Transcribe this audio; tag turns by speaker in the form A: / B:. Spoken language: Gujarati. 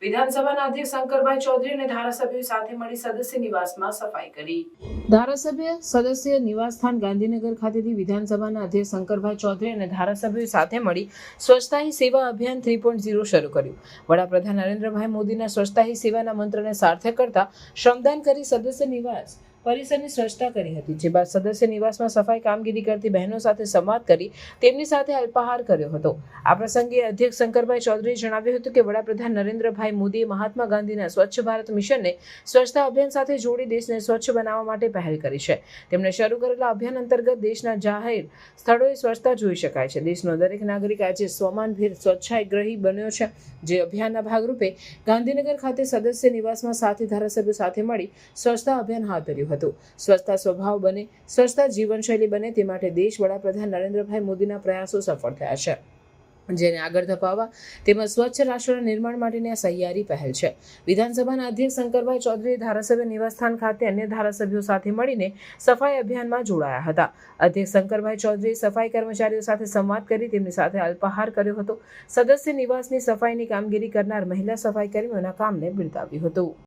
A: વિધાનસભાના અધ્યક્ષ શંકરભાઈ ચૌધરી અને ધારાસભ્યો સાથે મળી સદસ્ય નિવાસમાં સફાઈ કરી। ધારાસભ્ય સદસ્ય નિવાસસ્થાન ગાંધીનગર ખાતેથી વિધાનસભાના અધ્યક્ષ શંકરભાઈ ચૌધરી અને ધારાસભ્યો સાથે મળી સ્વચ્છતા હી સેવા અભિયાન 3.0 શરૂ કર્યું। વડાપ્રધાન નરેન્દ્રભાઈ મોદીના સ્વચ્છતા હી સેવાના મંત્રને સાર્થક કરતા શ્રમદાન કરી સદસ્ય નિવાસ પરિસરની સ્વચ્છતા કરી હતી। જે બાદ સદસ્ય નિવાસમાં સફાઈ કામગીરી કરતી બહેનો સાથે સંવાદ કરી તેમની સાથે અલ્પાહાર કર્યો હતો। આ પ્રસંગે અધ્યક્ષ શંકરભાઈ ચૌધરીએ જણાવ્યું હતું કે વડાપ્રધાન નરેન્દ્રભાઈ મોદીએ મહાત્મા ગાંધીના સ્વચ્છ ભારત મિશનને સ્વચ્છતા અભિયાન સાથે જોડી દેશને સ્વચ્છ બનાવવા માટે પહેલ કરી છે। તેમણે શરૂ કરેલા અભિયાન અંતર્ગત દેશના જાહેર સ્થળોએ સ્વચ્છતા જોઈ શકાય છે। દેશનો દરેક નાગરિક આજે સ્વમાનભેર સ્વચ્છાગ્રહી બન્યો છે। જે અભિયાનના ભાગરૂપે ગાંધીનગર ખાતે સદસ્ય નિવાસમાં સાથી ધારાસભ્યો સાથે મળી સ્વચ્છતા અભિયાન હાથ ધર્યું હતું। સ્વચ્છતા સ્વભાવ બને, સ્વચ્છતા જીવનશૈલી બને તે માટે દેશ વડાપ્રધાન નરેન્દ્રભાઈ મોદીના પ્રયાસો સફળ થયા છે, જેને આગળ ધપાવવા તેમજ સ્વચ્છ રાષ્ટ્રના નિર્માણ માટેની આ સહિયારી પહેલ છે। વિધાનસભાના અધ્યક્ષ શંકરભાઈ ચૌધરીએ ધારાસભ્ય નિવાસસ્થાન ખાતે અન્ય ધારાસભ્યો સાથે મળીને સફાઈ અભિયાનમાં જોડાયા હતા। અધ્યક્ષ શંકરભાઈ ચૌધરીએ સફાઈ કર્મચારીઓ સાથે સંવાદ કરી તેમની સાથે અલ્પાહાર કર્યો હતો। સદસ્ય નિવાસની સફાઈની કામગીરી કરનાર મહિલા સફાઈ કર્મીઓના કામને બિરદાવ્યું હતું।